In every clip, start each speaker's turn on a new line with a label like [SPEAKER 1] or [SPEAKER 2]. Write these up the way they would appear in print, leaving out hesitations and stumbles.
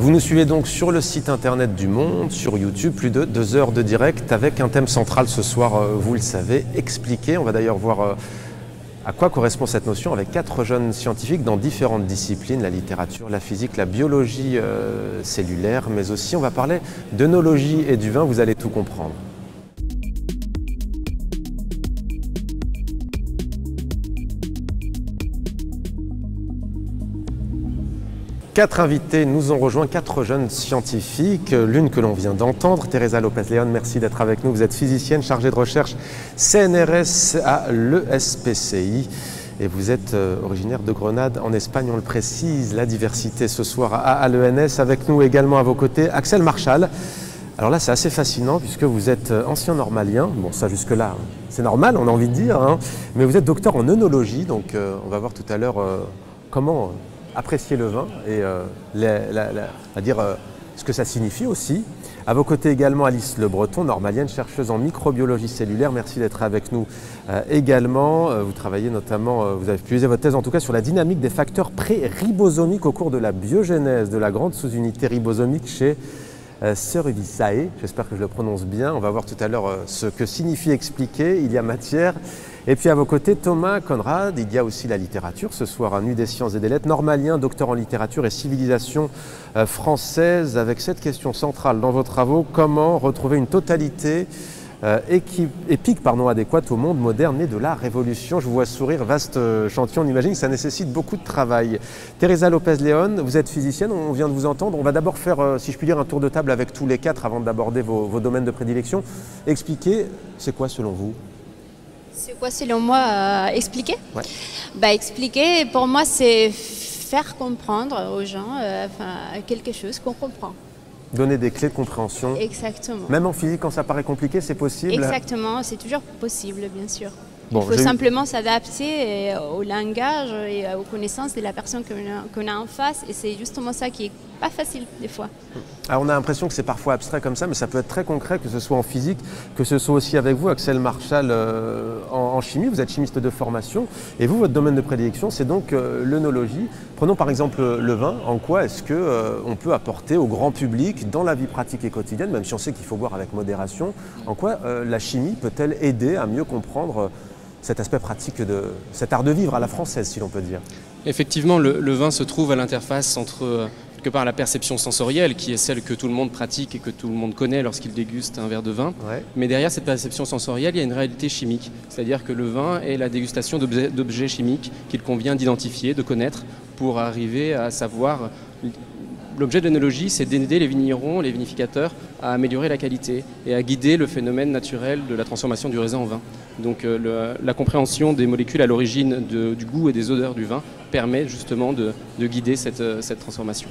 [SPEAKER 1] Vous nous suivez donc sur le site internet du Monde, sur YouTube, plus de 2 heures de direct avec un thème central ce soir, vous le savez, expliqué. On va d'ailleurs voir à quoi correspond cette notion avec 4 jeunes scientifiques dans différentes disciplines, la littérature, la physique, la biologie cellulaire, mais aussi on va parler d'œnologie et du vin, vous allez tout comprendre. 4 invités nous ont rejoint, 4 jeunes scientifiques, l'une que l'on vient d'entendre, Teresa Lopez-León, merci d'être avec nous. Vous êtes physicienne chargée de recherche CNRS à l'ESPCI et vous êtes originaire de Grenade en Espagne, on le précise, la diversité ce soir à l'ENS. Avec nous également à vos côtés, Axel Marchal. Alors là c'est assez fascinant puisque vous êtes ancien normalien, bon ça jusque là c'est normal on a envie de dire, hein, mais vous êtes docteur en œnologie, donc on va voir tout à l'heure comment apprécier le vin et ce que ça signifie aussi. À vos côtés également Alice Le Breton, normalienne, chercheuse en microbiologie cellulaire. Merci d'être avec nous également. Vous travaillez notamment, vous avez publié votre thèse en tout cas sur la dynamique des facteurs pré-ribosomiques au cours de la biogénèse de la grande sous-unité ribosomique chez Cerullisae. J'espère que je le prononce bien. On va voir tout à l'heure ce que signifie expliquer. Il y a matière. Et puis à vos côtés, Thomas Conrad, il y a aussi la littérature. Ce soir, à Nuit des sciences et des lettres, normalien, docteur en littérature et civilisation française, avec cette question centrale dans vos travaux, comment retrouver une totalité épique adéquate au monde moderne et de la révolution. Je vous vois sourire, vaste chantier, on imagine que ça nécessite beaucoup de travail. Teresa Lopez-León, vous êtes physicienne, on vient de vous entendre. On va d'abord faire, si je puis dire, un tour de table avec tous les 4 avant d'aborder vos domaines de prédilection. Expliquez, c'est quoi selon vous ?
[SPEAKER 2] C'est quoi selon moi expliquer?
[SPEAKER 1] Ouais.
[SPEAKER 2] Expliquer, pour moi, c'est faire comprendre aux gens quelque chose qu'on comprend.
[SPEAKER 1] Donner des clés de compréhension.
[SPEAKER 2] Exactement.
[SPEAKER 1] Même en physique, quand ça paraît compliqué, c'est possible?
[SPEAKER 2] Exactement, c'est toujours possible, bien sûr.
[SPEAKER 1] Bon,
[SPEAKER 2] il faut simplement s'adapter au langage et aux connaissances de la personne qu'on a en face. Et c'est justement ça qui est pas facile des fois.
[SPEAKER 1] Alors on a l'impression que c'est parfois abstrait comme ça, mais ça peut être très concret, que ce soit en physique, que ce soit aussi avec vous, Axel Marchal, en chimie. Vous êtes chimiste de formation et vous, votre domaine de prédilection, c'est donc l'œnologie. Prenons par exemple le vin. En quoi est-ce qu'on peut apporter au grand public, dans la vie pratique et quotidienne, même si on sait qu'il faut boire avec modération, en quoi la chimie peut-elle aider à mieux comprendre cet aspect pratique de cet art de vivre à la française, si l'on peut dire?
[SPEAKER 3] Effectivement, le vin se trouve à l'interface entre quelque part la perception sensorielle, qui est celle que tout le monde pratique et que tout le monde connaît lorsqu'il déguste un verre de vin. Ouais. Mais derrière cette perception sensorielle, il y a une réalité chimique. C'est-à-dire que le vin est la dégustation d'objets chimiques qu'il convient d'identifier, de connaître, pour arriver à savoir. L'objet de l'œnologie, c'est d'aider les vignerons, les vinificateurs à améliorer la qualité et à guider le phénomène naturel de la transformation du raisin en vin. Donc la compréhension des molécules à l'origine du goût et des odeurs du vin permet justement de guider cette transformation.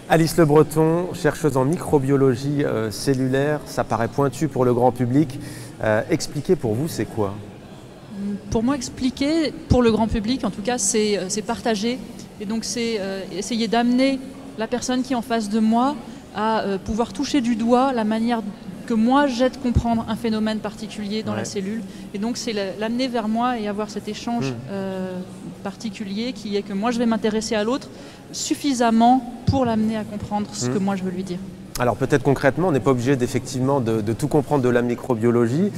[SPEAKER 1] Alice Le Breton, chercheuse en microbiologie cellulaire, ça paraît pointu pour le grand public. Expliquer pour vous, c'est quoi?
[SPEAKER 4] Pour moi, expliquer pour le grand public, en tout cas, c'est partager. Et donc c'est essayer d'amener la personne qui est en face de moi à pouvoir toucher du doigt la manière que moi j'ai de comprendre un phénomène particulier dans la cellule. Et donc c'est l'amener vers moi et avoir cet échange particulier qui est que moi je vais m'intéresser à l'autre suffisamment pour l'amener à comprendre ce que moi je veux lui dire.
[SPEAKER 1] Alors peut-être concrètement, on n'est pas obligé d'effectivement de tout comprendre de la microbiologie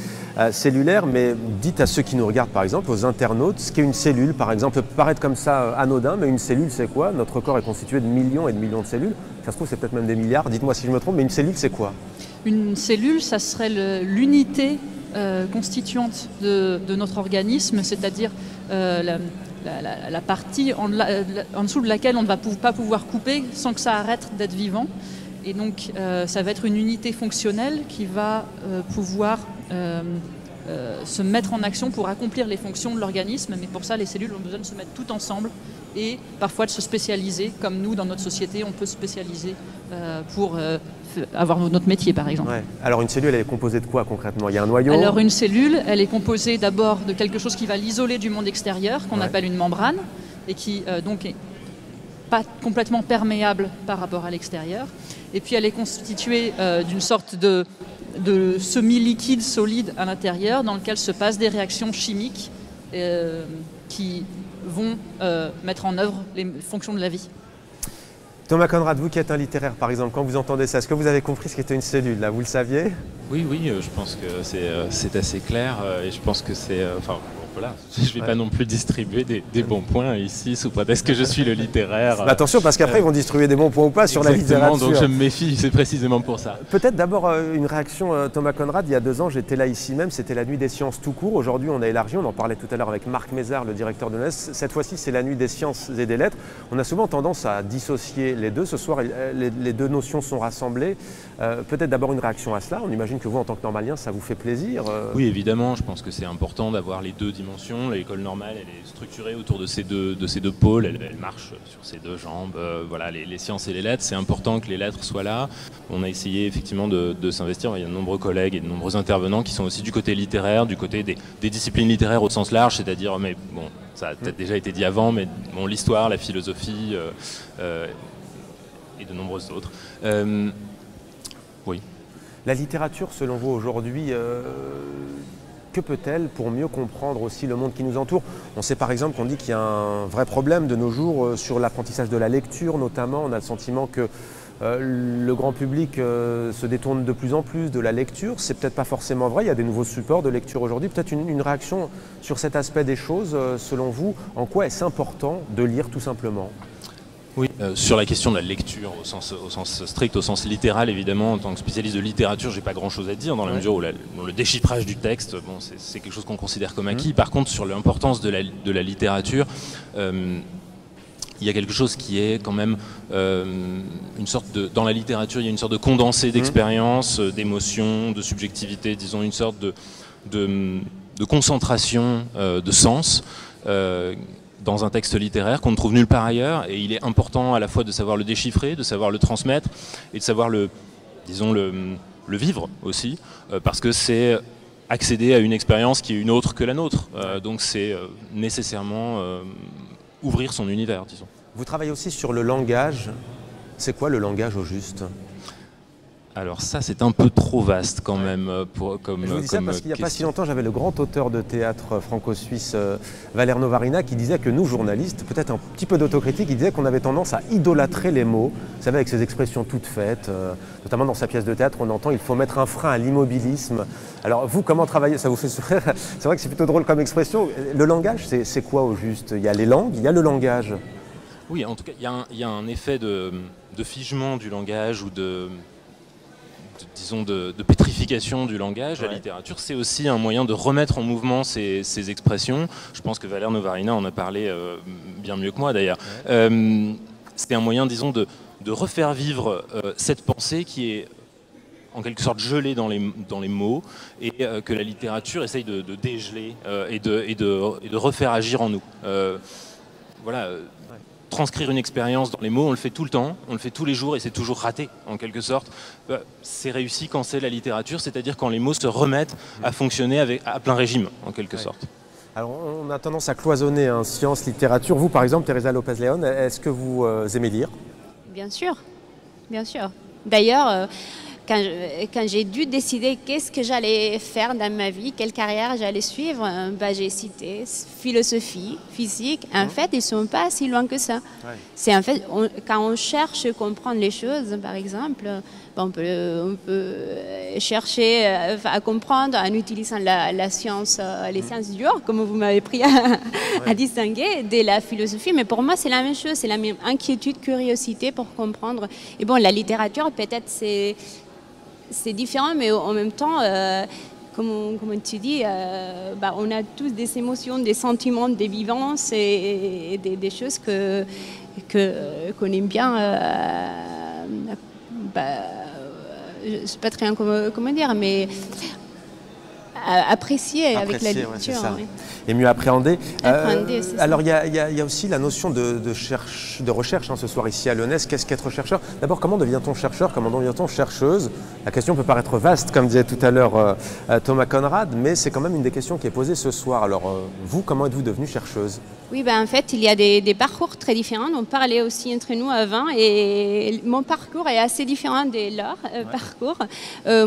[SPEAKER 1] cellulaire, mais dites à ceux qui nous regardent par exemple, aux internautes, ce qu'est une cellule par exemple, peut paraître comme ça anodin, mais une cellule c'est quoi? Notre corps est constitué de millions et de millions de cellules, ça se trouve c'est peut-être même des milliards, dites-moi si je me trompe, mais une cellule c'est quoi? Une
[SPEAKER 4] cellule, ça serait l'unité constituante de notre organisme, c'est-à-dire la partie en dessous de laquelle on ne va pas pouvoir couper sans que ça arrête d'être vivant. Et donc, ça va être une unité fonctionnelle qui va pouvoir se mettre en action pour accomplir les fonctions de l'organisme. Mais pour ça, les cellules ont besoin de se mettre toutes ensemble et parfois de se spécialiser. Comme nous, dans notre société, on peut se spécialiser pour avoir notre métier, par exemple. Ouais.
[SPEAKER 1] Alors, une cellule, elle est composée de quoi concrètement? Il y a un noyau?
[SPEAKER 4] Alors, une cellule, elle est composée d'abord de quelque chose qui va l'isoler du monde extérieur, qu'on appelle une membrane, et qui donc est pas complètement perméable par rapport à l'extérieur. Et puis elle est constituée d'une sorte de semi-liquide solide à l'intérieur dans lequel se passent des réactions chimiques qui vont mettre en œuvre les fonctions de la vie.
[SPEAKER 1] Thomas Conrad, vous qui êtes un littéraire par exemple, quand vous entendez ça, est-ce que vous avez compris ce qu'était une cellule là? Vous le saviez?
[SPEAKER 5] Oui, je pense que c'est assez clair et je pense que c'est... Enfin, voilà, je ne vais pas non plus distribuer des bons points ici sous prétexte que je suis le littéraire.
[SPEAKER 1] Attention parce qu'après ils vont distribuer des bons points ou pas sur la littérature.
[SPEAKER 5] Donc je me méfie, c'est précisément pour ça.
[SPEAKER 1] Peut-être d'abord une réaction, Thomas Conrad. Il y a 2 ans, j'étais là ici même, c'était la nuit des sciences tout court. Aujourd'hui, on a élargi, on en parlait tout à l'heure avec Marc Mézard, le directeur de l'UNES. Cette fois-ci, c'est la nuit des sciences et des lettres. On a souvent tendance à dissocier les deux. Ce soir, les 2 notions sont rassemblées. Peut-être d'abord une réaction à cela. On imagine que vous, en tant que normalien, ça vous fait plaisir.
[SPEAKER 5] Oui, évidemment. Je pense que c'est important d'avoir les 2 dimensions. L'école normale, elle est structurée autour de ces deux pôles. Elle marche sur ces 2 jambes. Voilà, les sciences et les lettres, c'est important que les lettres soient là. On a essayé effectivement de s'investir. Il y a de nombreux collègues et de nombreux intervenants qui sont aussi du côté littéraire, du côté des disciplines littéraires au sens large, c'est-à-dire, mais bon, ça a peut-être déjà été dit avant, mais bon, l'histoire, la philosophie et de nombreuses autres. Oui.
[SPEAKER 1] La littérature, selon vous, aujourd'hui, que peut-elle pour mieux comprendre aussi le monde qui nous entoure? On sait par exemple qu'on dit qu'il y a un vrai problème de nos jours sur l'apprentissage de la lecture notamment. On a le sentiment que le grand public se détourne de plus en plus de la lecture. C'est peut-être pas forcément vrai, il y a des nouveaux supports de lecture aujourd'hui. Peut-être une réaction sur cet aspect des choses, selon vous, en quoi est-ce important de lire tout simplement?
[SPEAKER 5] Oui, sur la question de la lecture au sens strict, au sens littéral, évidemment, en tant que spécialiste de littérature, j'ai pas grand-chose à dire dans la mesure où le déchiffrage du texte, bon, c'est quelque chose qu'on considère comme acquis. Par contre, sur l'importance de la littérature, il y a quelque chose qui est quand même une sorte de... Dans la littérature, il y a une sorte de condensé d'expérience, d'émotions, de subjectivité, disons une sorte de concentration de sens dans un texte littéraire qu'on ne trouve nulle part ailleurs, et il est important à la fois de savoir le déchiffrer, de savoir le transmettre, et de savoir le vivre aussi, parce que c'est accéder à une expérience qui est une autre que la nôtre. Donc c'est nécessairement ouvrir son univers, disons.
[SPEAKER 1] Vous travaillez aussi sur le langage. C'est quoi le langage au juste?
[SPEAKER 5] Alors ça, c'est un peu trop vaste quand même.
[SPEAKER 1] Je vous dis ça parce qu'il n'y a pas si longtemps, j'avais le grand auteur de théâtre franco-suisse Valère Novarina qui disait que nous, journalistes, peut-être un petit peu d'autocritique, il disait qu'on avait tendance à idolâtrer les mots. Vous savez, avec ces expressions toutes faites, notamment dans sa pièce de théâtre, on entend « il faut mettre un frein à l'immobilisme ». Alors vous, comment travaillez? Ça vous fait sourire? C'est vrai que c'est plutôt drôle comme expression. Le langage, c'est quoi au juste? Il y a les langues, il y a le langage.
[SPEAKER 5] Oui, en tout cas, il y a un effet de figement du langage ou de pétrification du langage. La littérature, c'est aussi un moyen de remettre en mouvement ces expressions. Je pense que Valère Novarina en a parlé bien mieux que moi d'ailleurs. C'est un moyen, disons, de refaire vivre cette pensée qui est en quelque sorte gelée dans les mots et que la littérature essaye de dégeler et de refaire agir en nous. Voilà. Transcrire une expérience dans les mots, on le fait tout le temps, on le fait tous les jours et c'est toujours raté en quelque sorte. C'est réussi quand c'est la littérature, c'est-à-dire quand les mots se remettent à fonctionner à plein régime en quelque sorte.
[SPEAKER 1] Alors on a tendance à cloisonner science, littérature. Vous par exemple, Teresa Lopez-León, est-ce que vous aimez lire?
[SPEAKER 2] Bien sûr, bien sûr. D'ailleurs, quand j'ai dû décider qu'est-ce que j'allais faire dans ma vie, quelle carrière j'allais suivre, j'ai cité philosophie, physique. En fait, ils ne sont pas si loin que ça. C'est en fait, quand on cherche à comprendre les choses, par exemple, on peut chercher à comprendre en utilisant la science, les sciences dures, comme vous m'avez pris à distinguer, de la philosophie. Mais pour moi, c'est la même chose, c'est la même inquiétude, curiosité pour comprendre. Et bon, la littérature, peut-être, c'est différent, mais en même temps, comme tu dis, on a tous des émotions, des sentiments, des vivances et des choses qu'on aime bien. Je ne sais pas très bien comment dire, mais apprécier avec la lecture.
[SPEAKER 1] Ouais, et mieux appréhender. Alors il y a aussi la notion de recherche ce soir ici à l'UNES. Qu'est-ce qu'être chercheur? D'abord, comment devient-on chercheur? Comment devient-on chercheuse? La question peut paraître vaste, comme disait tout à l'heure Thomas Conrad, mais c'est quand même une des questions qui est posée ce soir. Alors vous, comment êtes-vous devenue chercheuse?
[SPEAKER 2] Oui, en fait, il y a des parcours très différents. On parlait aussi entre nous avant et mon parcours est assez différent de leur parcours.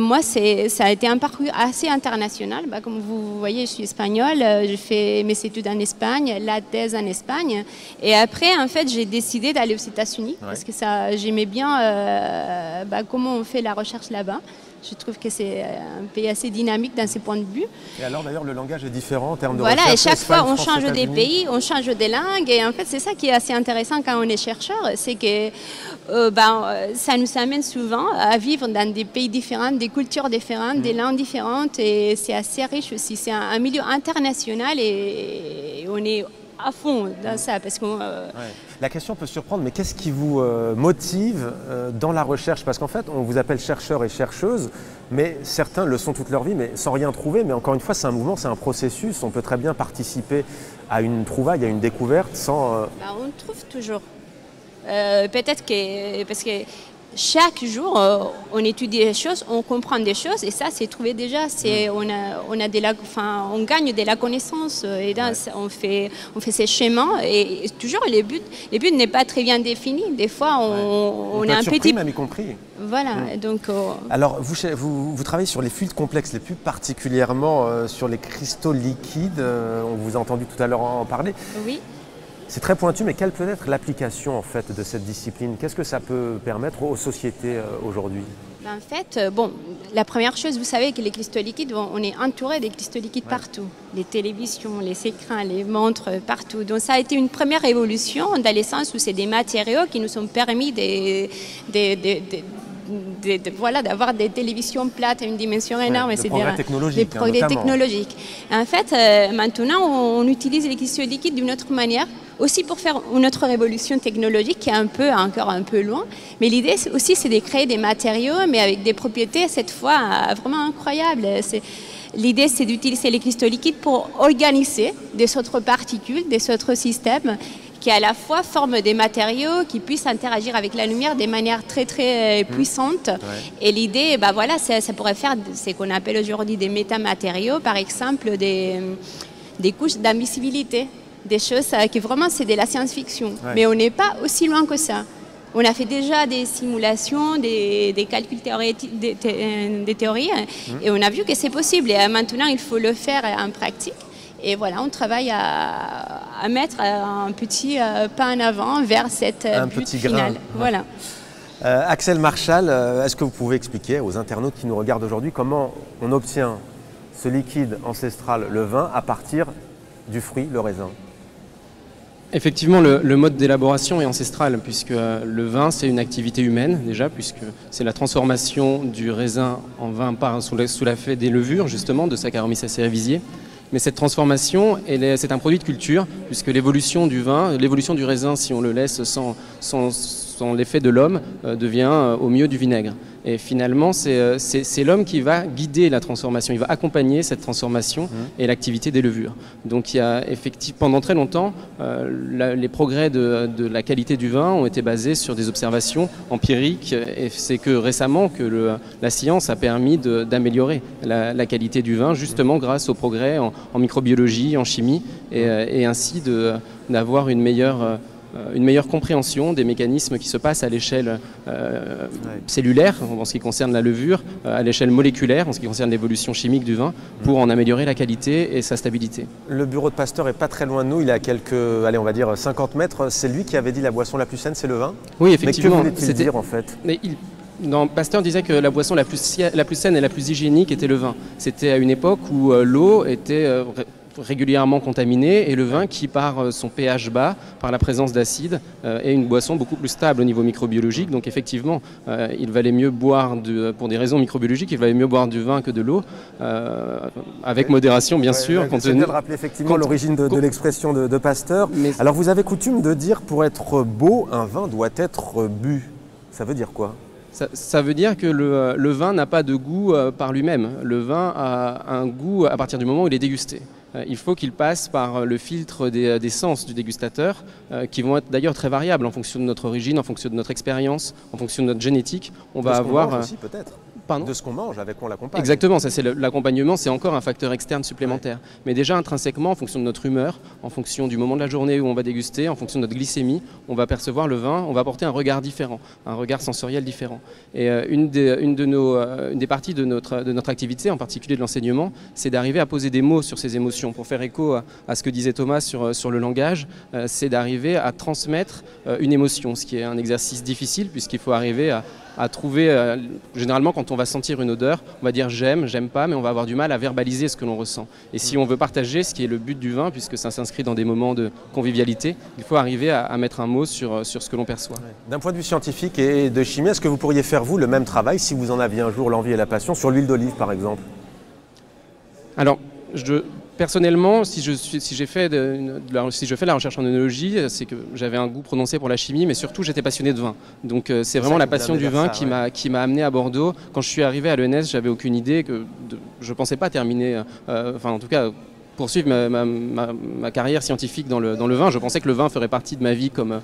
[SPEAKER 2] Moi, ça a été un parcours assez international. international. Comme vous voyez, je suis espagnole, j'ai fait mes études en Espagne, la thèse en Espagne. Et après, en fait, j'ai décidé d'aller aux États-Unis parce que j'aimais bien comment on fait la recherche là-bas. Je trouve que c'est un pays assez dynamique dans ses points de vue.
[SPEAKER 1] Et alors d'ailleurs le langage est différent en termes de
[SPEAKER 2] voilà,
[SPEAKER 1] recherche.
[SPEAKER 2] Et chaque
[SPEAKER 1] Espagne,
[SPEAKER 2] fois on
[SPEAKER 1] France,
[SPEAKER 2] change des
[SPEAKER 1] États-Unis.
[SPEAKER 2] pays, on change des langues. Et en fait c'est ça qui est assez intéressant quand on est chercheur, c'est que ça nous amène souvent à vivre dans des pays différents, des cultures différentes, des langues différentes. Et c'est assez riche aussi. C'est un milieu international et on est à fond dans ça parce que
[SPEAKER 1] La question peut surprendre, mais qu'est-ce qui vous motive dans la recherche? Parce qu'en fait, on vous appelle chercheur et chercheuse, mais certains le sont toute leur vie, mais sans rien trouver. Mais encore une fois, c'est un mouvement, c'est un processus. On peut très bien participer à une trouvaille, à une découverte sans...
[SPEAKER 2] on trouve toujours. Peut-être que... Parce que chaque jour, on étudie des choses, on comprend des choses, et ça, c'est trouvé déjà. On gagne de la connaissance, et là, on fait ces schémas, et toujours, le but n'est pas très bien défini. Des fois, on
[SPEAKER 1] peut
[SPEAKER 2] a
[SPEAKER 1] être
[SPEAKER 2] un
[SPEAKER 1] surpris,
[SPEAKER 2] petit...
[SPEAKER 1] même y compris.
[SPEAKER 2] Voilà, donc...
[SPEAKER 1] Alors, vous travaillez sur les fluides complexes, les plus particulièrement sur les cristaux liquides. On vous a entendu tout à l'heure en parler.
[SPEAKER 2] Oui.
[SPEAKER 1] C'est très pointu, mais quelle peut être l'application en fait de cette discipline? Qu'est-ce que ça peut permettre aux sociétés aujourd'hui?
[SPEAKER 2] En fait, la première chose, vous savez que les cristaux liquides, on est entouré des cristaux liquides partout. Les télévisions, les écrans, les montres, partout. Donc ça a été une première évolution dans le sens où c'est des matériaux qui nous ont permis d'avoir des télévisions plates à une dimension énorme.
[SPEAKER 1] Des progrès technologiques.
[SPEAKER 2] Des progrès technologiques. En fait, maintenant, on utilise les cristaux liquides d'une autre manière, aussi pour faire une autre révolution technologique qui est encore un peu loin. Mais l'idée aussi, c'est de créer des matériaux, mais avec des propriétés, cette fois, vraiment incroyables. L'idée, c'est d'utiliser les cristaux liquides pour organiser des autres particules, des autres systèmes qui à la fois forment des matériaux qui puissent interagir avec la lumière de manière très très puissante. Et l'idée, ça pourrait faire ce qu'on appelle aujourd'hui des métamatériaux, par exemple des couches d'invisibilité, des choses qui vraiment c'est de la science-fiction. Mais on n'est pas aussi loin que ça. On a fait déjà des simulations, des calculs théoriques, des théories, et on a vu que c'est possible. Et maintenant, il faut le faire en pratique. Et voilà, on travaille à mettre un petit pas en avant vers cette but finale. Voilà.
[SPEAKER 1] Axel Marchal, est-ce que vous pouvez expliquer aux internautes qui nous regardent aujourd'hui comment on obtient ce liquide ancestral, le vin, à partir du fruit, le raisin?
[SPEAKER 3] Effectivement, le mode d'élaboration est ancestral, puisque le vin, c'est une activité humaine, déjà, puisque c'est la transformation du raisin en vin sous l'effet des levures, justement, de Saccharomyces cerevisiae. Mais cette transformation, c'est un produit de culture, puisque l'évolution du vin, l'évolution du raisin, si on le laisse sans l'effet de l'homme, devient au mieux du vinaigre. Et finalement, c'est l'homme qui va guider la transformation, il va accompagner cette transformation et l'activité des levures. Donc il y a effectivement, pendant très longtemps, les progrès de la qualité du vin ont été basés sur des observations empiriques, et c'est que récemment que la science a permis d'améliorer la qualité du vin, justement grâce aux progrès en microbiologie, en chimie, et ainsi d'avoir une meilleure compréhension des mécanismes qui se passent à l'échelle cellulaire en ce qui concerne la levure, à l'échelle moléculaire en ce qui concerne l'évolution chimique du vin, pour en améliorer la qualité et sa stabilité.
[SPEAKER 1] Le bureau de Pasteur n'est pas très loin de nous, il est à quelques, on va dire 50 mètres. C'est lui qui avait dit la boisson la plus saine, c'est le vin?
[SPEAKER 3] Oui, effectivement.
[SPEAKER 1] Mais que voulait-il dire en fait?
[SPEAKER 3] Pasteur disait que la boisson la plus saine et la plus hygiénique était le vin. C'était à une époque où l'eau était régulièrement contaminée, et le vin qui, par son pH bas, par la présence d'acide, est une boisson beaucoup plus stable au niveau microbiologique. Donc effectivement, il valait mieux boire, pour des raisons microbiologiques, il valait mieux boire du vin que de l'eau, avec modération bien sûr.
[SPEAKER 1] C'est bien de rappeler effectivement l'origine de l'expression de Pasteur. Alors vous avez coutume de dire, pour être beau, un vin doit être bu. Ça veut dire quoi?
[SPEAKER 3] Ça veut dire que le vin n'a pas de goût par lui-même. Le vin a un goût à partir du moment où il est dégusté. Il faut qu'il passe par le filtre des sens du dégustateur, qui vont être d'ailleurs très variables en fonction de notre origine, en fonction de notre expérience, en fonction de notre génétique. On va avoir...
[SPEAKER 1] aussi peut-être. de ce qu'on mange, avec quoi on l'accompagne.
[SPEAKER 3] Exactement, ça c'est l'accompagnement, c'est encore un facteur externe supplémentaire. Mais déjà intrinsèquement, en fonction de notre humeur, en fonction du moment de la journée où on va déguster, en fonction de notre glycémie, on va percevoir le vin, on va apporter un regard différent, un regard sensoriel différent. Et une des parties de notre activité, en particulier de l'enseignement, c'est d'arriver à poser des mots sur ces émotions. Pour faire écho à ce que disait Thomas sur le langage, c'est d'arriver à transmettre une émotion, ce qui est un exercice difficile puisqu'il faut arriver à trouver, généralement quand on va sentir une odeur, on va dire j'aime, j'aime pas, mais on va avoir du mal à verbaliser ce que l'on ressent. Et si on veut partager, ce qui est le but du vin, puisque ça s'inscrit dans des moments de convivialité, il faut arriver à mettre un mot sur ce que l'on perçoit.
[SPEAKER 1] D'un point de vue scientifique et de chimie, est-ce que vous pourriez faire vous le même travail si vous en aviez un jour l'envie et la passion sur l'huile d'olive par exemple?
[SPEAKER 3] Alors, personnellement, si je fais la recherche en œnologie, c'est que j'avais un goût prononcé pour la chimie, mais surtout j'étais passionné de vin. Donc c'est vraiment la passion du vin qui m'a amené à Bordeaux. Quand je suis arrivé à l'ENS, j'avais aucune idée je ne pensais pas terminer, enfin en tout cas poursuivre ma carrière scientifique dans le vin. Je pensais que le vin ferait partie de ma vie comme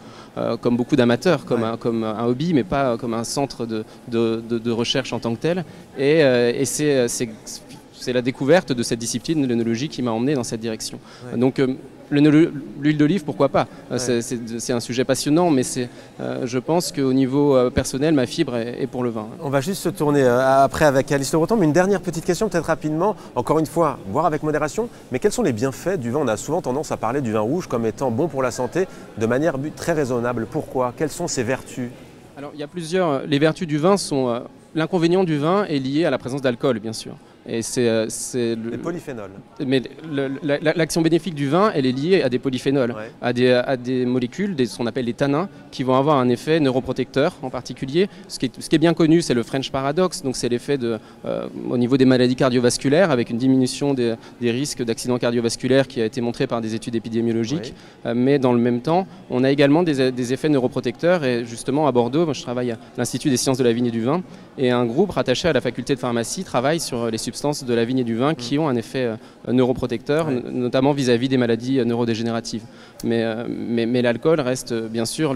[SPEAKER 3] beaucoup d'amateurs, comme un hobby, mais pas comme un centre de recherche en tant que tel. Et c'est la découverte de cette discipline de l'œnologie qui m'a emmené dans cette direction. Ouais. Donc l'huile d'olive, pourquoi pas? Ouais. C'est un sujet passionnant, mais je pense qu'au niveau personnel, ma fibre est pour le vin.
[SPEAKER 1] On va juste se tourner après avec Alice Le Breton, mais une dernière petite question peut-être rapidement, encore une fois, boire avec modération, mais quels sont les bienfaits du vin? On a souvent tendance à parler du vin rouge comme étant bon pour la santé de manière très raisonnable. Pourquoi? Quelles sont ses vertus?
[SPEAKER 3] Alors il y a plusieurs... Les vertus du vin sont... L'inconvénient du vin est lié à la présence d'alcool, bien sûr. Et c'est
[SPEAKER 1] les polyphénols.
[SPEAKER 3] Mais l'action bénéfique du vin, elle est liée à des polyphénols, à des molécules, ce qu'on appelle les tannins, qui vont avoir un effet neuroprotecteur en particulier. Ce qui est bien connu, c'est le French paradox, donc c'est l'effet au niveau des maladies cardiovasculaires, avec une diminution des risques d'accidents cardiovasculaires qui a été montré par des études épidémiologiques. Mais dans le même temps, on a également des effets neuroprotecteurs. Et justement, à Bordeaux, moi, je travaille à l'Institut des sciences de la vigne et du vin, et un groupe rattaché à la faculté de pharmacie travaille sur les substances de la vigne et du vin qui ont un effet neuroprotecteur, notamment vis-à-vis des maladies neurodégénératives. Mais l'alcool reste bien sûr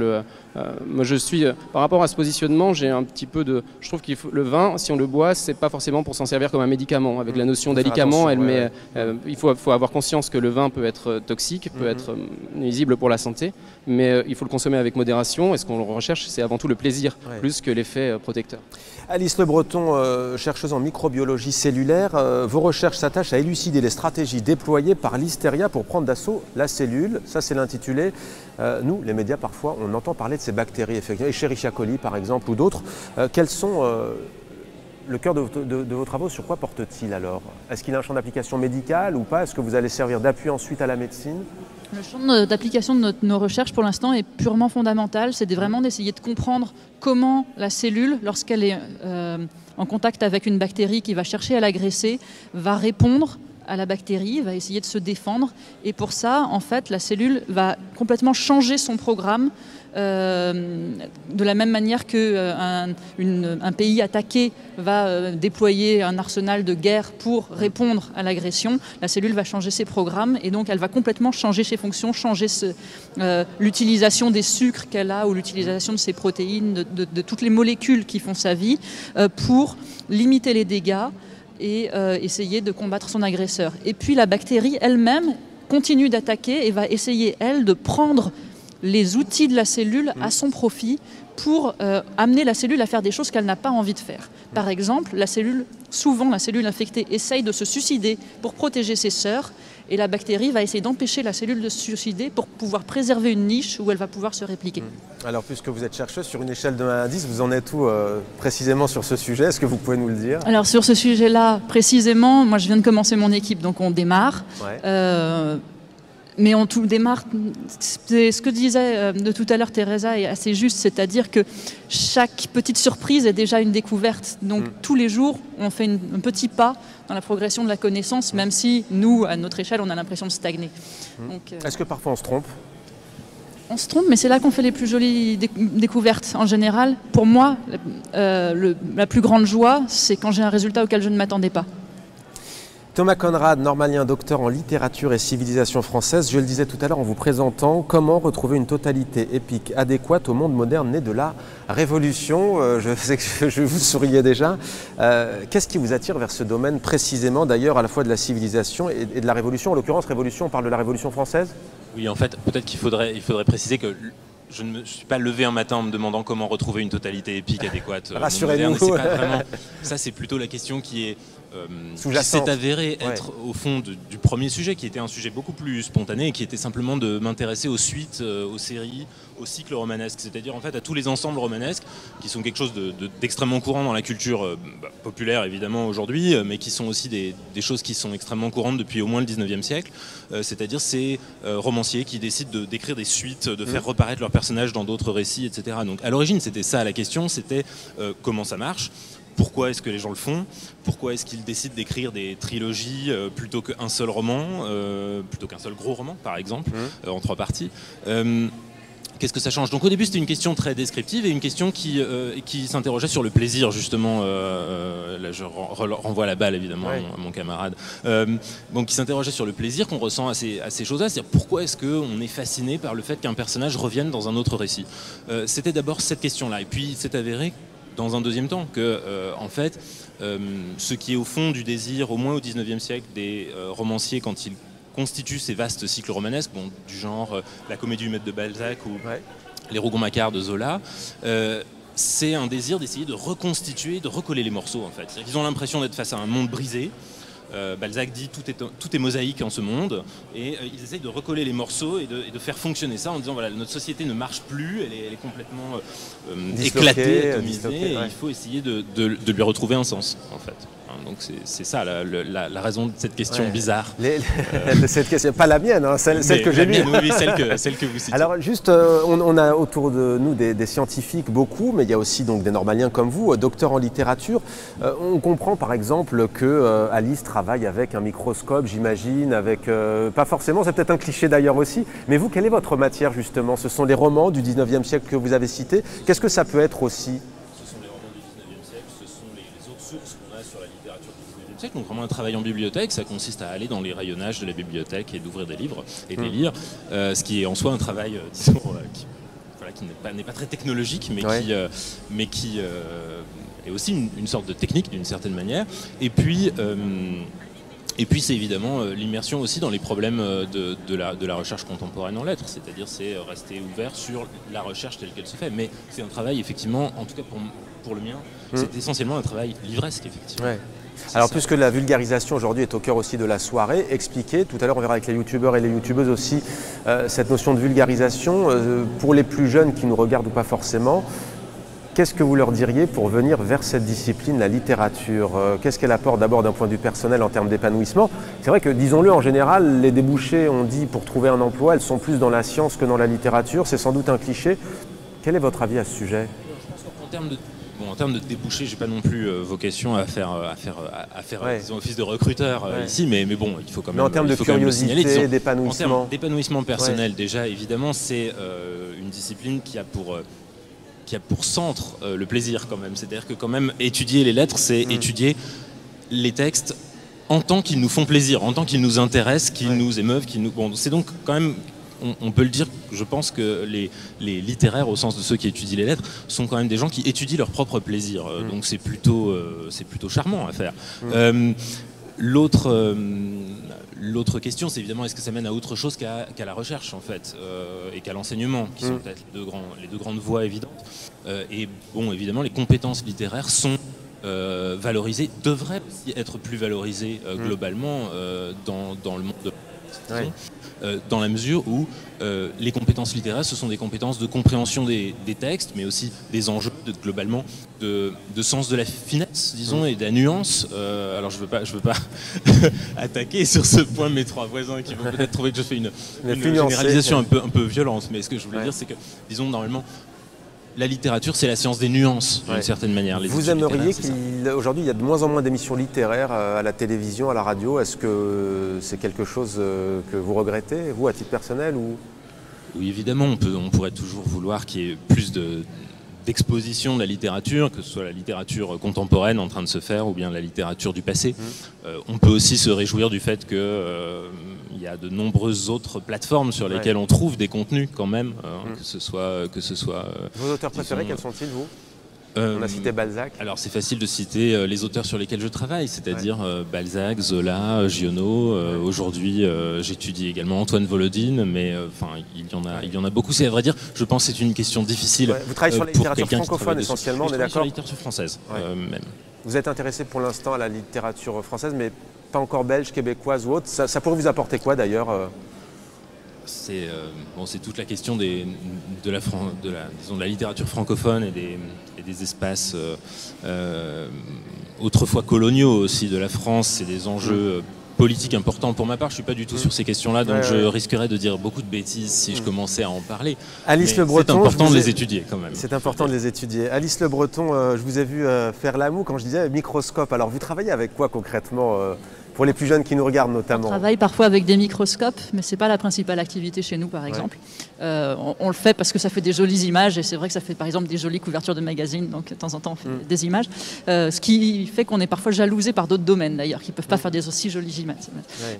[SPEAKER 3] moi je suis, par rapport à ce positionnement, j'ai un petit peu de... Je trouve que le vin, si on le boit, c'est pas forcément pour s'en servir comme un médicament. Avec la notion d'alicament, il faut avoir conscience que le vin peut être toxique, peut être nuisible pour la santé, mais il faut le consommer avec modération, et ce qu'on recherche, c'est avant tout le plaisir, plus que l'effet protecteur.
[SPEAKER 1] Alice Le Breton, chercheuse en microbiologie cellulaire, vos recherches s'attachent à élucider les stratégies déployées par Listeria pour prendre d'assaut la cellule. Ça, c'est l'intitulé. Nous, les médias, parfois, on entend parler de ces bactéries, effectivement, Escherichia coli, par exemple, ou d'autres. Quels sont le cœur de vos travaux? Sur quoi porte-t-il alors? Est-ce qu'il a un champ d'application médical ou pas? Est-ce que vous allez servir d'appui ensuite à la médecine?
[SPEAKER 4] Le champ d'application de nos recherches pour l'instant est purement fondamental. C'est vraiment d'essayer de comprendre comment la cellule, lorsqu'elle est en contact avec une bactérie qui va chercher à l'agresser, va répondre à la bactérie, va essayer de se défendre. Et pour ça, en fait, la cellule va complètement changer son programme de la même manière qu'un pays attaqué va déployer un arsenal de guerre pour répondre à l'agression. La cellule va changer ses programmes et donc elle va complètement changer ses fonctions, changer l'utilisation des sucres qu'elle a ou l'utilisation de ses protéines, de toutes les molécules qui font sa vie pour limiter les dégâts et essayer de combattre son agresseur. Et puis la bactérie elle-même continue d'attaquer et va essayer, elle, de prendre les outils de la cellule à son profit pour amener la cellule à faire des choses qu'elle n'a pas envie de faire. Par exemple, souvent la cellule infectée essaye de se suicider pour protéger ses sœurs, et la bactérie va essayer d'empêcher la cellule de se suicider pour pouvoir préserver une niche où elle va pouvoir se répliquer.
[SPEAKER 1] Alors, puisque vous êtes chercheuse, sur une échelle de 1 à 10, vous en êtes où précisément sur ce sujet? Est-ce que vous pouvez nous le dire?
[SPEAKER 4] Alors, sur ce sujet-là, précisément, moi je viens de commencer mon équipe, donc on démarre. Mais on tout démarre, c'est ce que disait de tout à l'heure Teresa est assez juste, c'est-à-dire que chaque petite surprise est déjà une découverte. Donc tous les jours, on fait un petit pas dans la progression de la connaissance, même si nous, à notre échelle, on a l'impression de stagner.
[SPEAKER 1] Est-ce que parfois on se trompe?
[SPEAKER 4] On se trompe, mais c'est là qu'on fait les plus jolies découvertes. En général, pour moi, la plus grande joie, c'est quand j'ai un résultat auquel je ne m'attendais pas.
[SPEAKER 1] Thomas Conrad, normalien, docteur en littérature et civilisation française. Je le disais tout à l'heure en vous présentant, comment retrouver une totalité épique adéquate au monde moderne né de la Révolution. Je sais que je vous souriais déjà. Qu'est-ce qui vous attire vers ce domaine précisément, d'ailleurs, à la fois de la civilisation et de la Révolution? En l'occurrence, Révolution, on parle de la Révolution française?
[SPEAKER 5] Oui, en fait, peut-être qu'il faudrait préciser que je ne me suis pas levé un matin en me demandant comment retrouver une totalité épique adéquate.
[SPEAKER 1] Rassurez-nous.
[SPEAKER 5] Ça, c'est plutôt la question qui est qui
[SPEAKER 1] sous-jacente.
[SPEAKER 5] s'est avéré être au fond du premier sujet, qui était un sujet beaucoup plus spontané, et qui était simplement de m'intéresser aux suites, aux séries, aux cycles romanesques, c'est-à-dire en fait à tous les ensembles romanesques qui sont quelque chose d'extrêmement courant dans la culture populaire évidemment aujourd'hui, mais qui sont aussi des choses qui sont extrêmement courantes depuis au moins le 19e siècle, c'est-à-dire ces romanciers qui décident d'écrire des suites, de faire reparaître leurs personnages dans d'autres récits, etc. Donc à l'origine c'était ça la question, c'était comment ça marche. Pourquoi est-ce que les gens le font? Pourquoi est-ce qu'ils décident d'écrire des trilogies plutôt qu'un seul roman, plutôt qu'un seul gros roman, par exemple, en 3 parties? Qu'est-ce que ça change? Donc au début c'était une question très descriptive et une question qui s'interrogeait sur le plaisir justement, là je renvoie la balle évidemment à mon camarade, donc qui s'interrogeait sur le plaisir qu'on ressent à ces choses-là, c'est-à-dire pourquoi est-ce qu'on est fasciné par le fait qu'un personnage revienne dans un autre récit. C'était d'abord cette question-là, et puis c'est avéré dans un deuxième temps que en fait ce qui est au fond du désir, au moins au 19e siècle, des romanciers quand ils constituent ces vastes cycles romanesques, bon, du genre la Comédie humaine de Balzac ou les Rougon-Macquart de Zola, c'est un désir d'essayer de reconstituer, de recoller les morceaux en fait. Ils ont l'impression d'être face à un monde brisé. Balzac dit tout est mosaïque en ce monde, et ils essayent de recoller les morceaux et de faire fonctionner ça en disant voilà, notre société ne marche plus, elle est complètement éclatée, atomisée, et il faut essayer de lui retrouver un sens en fait. Donc c'est ça la raison de cette question bizarre.
[SPEAKER 1] Cette question, pas la mienne, hein, celle que j'ai lue.
[SPEAKER 5] Oui, celle que vous citez.
[SPEAKER 1] Alors juste, on a autour de nous des scientifiques beaucoup, mais il y a aussi donc des normaliens comme vous, docteurs en littérature. On comprend par exemple que Alice travaille avec un microscope, j'imagine, avec pas forcément, c'est peut-être un cliché d'ailleurs aussi. Mais vous, quelle est votre matière justement? Ce sont les romans du 19e siècle que vous avez cités. Qu'est-ce que ça peut être aussi?
[SPEAKER 5] Donc vraiment un travail en bibliothèque, ça consiste à aller dans les rayonnages de la bibliothèque et d'ouvrir des livres et de les lire, ce qui est en soi un travail disons, qui n'est pas très technologique, mais qui est aussi une sorte de technique d'une certaine manière. Et puis c'est évidemment l'immersion aussi dans les problèmes de la recherche contemporaine en lettres, c'est-à-dire c'est rester ouvert sur la recherche telle qu'elle se fait. Mais c'est un travail effectivement, en tout cas pour le mien, c'est essentiellement un travail livresque effectivement.
[SPEAKER 1] Ouais. Alors puisque la vulgarisation aujourd'hui est au cœur aussi de la soirée, expliquez, tout à l'heure on verra avec les youtubeurs et les youtubeuses aussi cette notion de vulgarisation, pour les plus jeunes qui nous regardent ou pas forcément, qu'est-ce que vous leur diriez pour venir vers cette discipline, la littérature? Qu'est-ce qu'elle apporte d'abord d'un point de vue personnel en termes d'épanouissement? C'est vrai que, disons-le, en général, les débouchés, on dit, pour trouver un emploi, elles sont plus dans la science que dans la littérature, c'est sans doute un cliché. Quel est votre avis à ce sujet?
[SPEAKER 5] En termes de débouchés, j'ai pas non plus vocation à faire disons, office de recruteur ici, mais bon, il faut quand même.
[SPEAKER 1] Mais en termes de curiosité, d'épanouissement.
[SPEAKER 5] En termes d'épanouissement personnel, déjà, évidemment, c'est une discipline qui a pour centre le plaisir quand même. C'est-à-dire que quand même, étudier les lettres, c'est étudier les textes en tant qu'ils nous font plaisir, en tant qu'ils nous intéressent, qu'ils nous émeuvent, Bon, c'est donc quand même. On peut le dire, je pense que les littéraires, au sens de ceux qui étudient les lettres, sont quand même des gens qui étudient leur propre plaisir. Donc c'est plutôt charmant à faire. L'autre question, c'est évidemment est-ce que ça mène à autre chose qu'à la recherche en fait, et qu'à l'enseignement, qui sont peut-être les deux grandes voies évidentes. Et bon, évidemment, les compétences littéraires sont valorisées, devraient aussi être plus valorisées globalement dans le monde de la dans la mesure où les compétences littéraires, ce sont des compétences de compréhension des textes, mais aussi des enjeux globalement de sens de la finesse, disons, et de la nuance. Alors je veux pas attaquer sur ce point mes 3 voisins qui vont peut-être trouver que je fais une généralisation un peu violente, mais ce que je voulais dire, c'est que, disons, normalement, la littérature, c'est la science des nuances, d'une certaine manière.
[SPEAKER 1] Vous aimeriez qu'aujourd'hui, il y a de moins en moins d'émissions littéraires à la télévision, à la radio. Est-ce que c'est quelque chose que vous regrettez, vous, à titre personnel ou...
[SPEAKER 5] Oui, évidemment, on pourrait toujours vouloir qu'il y ait plus d'exposition de la littérature, que ce soit la littérature contemporaine en train de se faire ou bien la littérature du passé. On peut aussi se réjouir du fait qu'il y a de nombreuses autres plateformes sur lesquelles on trouve des contenus quand même, que ce soit
[SPEAKER 1] Vos auteurs préférés, quels sont-ils, vous? On a cité Balzac.
[SPEAKER 5] Alors c'est facile de citer les auteurs sur lesquels je travaille, c'est-à-dire Balzac, Zola, Giono. Aujourd'hui, j'étudie également Antoine Volodine, mais il y en a beaucoup. C'est à vrai dire, je pense que c'est une question difficile.
[SPEAKER 1] Vous travaillez sur la littérature francophone essentiellement, on est d'accord?
[SPEAKER 5] Sur la littérature française, même.
[SPEAKER 1] Vous êtes intéressé pour l'instant à la littérature française, mais pas encore belge, québécoise ou autre. Ça pourrait vous apporter quoi d'ailleurs?
[SPEAKER 5] C'est toute la question de la littérature francophone et des espaces autrefois coloniaux aussi de la France. C'est des enjeux politiques importants. Pour ma part, je ne suis pas du tout sur ces questions-là, donc je risquerais de dire beaucoup de bêtises si je commençais à en parler.
[SPEAKER 1] Alice Le Breton,
[SPEAKER 5] c'est important de les étudier quand même.
[SPEAKER 1] C'est important de les étudier. Alice Le Breton, je vous ai vu faire la moue quand je disais microscope. Alors vous travaillez avec quoi concrètement pour les plus jeunes qui nous regardent notamment?
[SPEAKER 4] On travaille parfois avec des microscopes, mais ce n'est pas la principale activité chez nous, par exemple. On le fait parce que ça fait des jolies images, et c'est vrai que ça fait par exemple des jolies couvertures de magazines, donc de temps en temps on fait des images. Ce qui fait qu'on est parfois jalousé par d'autres domaines d'ailleurs, qui ne peuvent pas faire des aussi jolies images.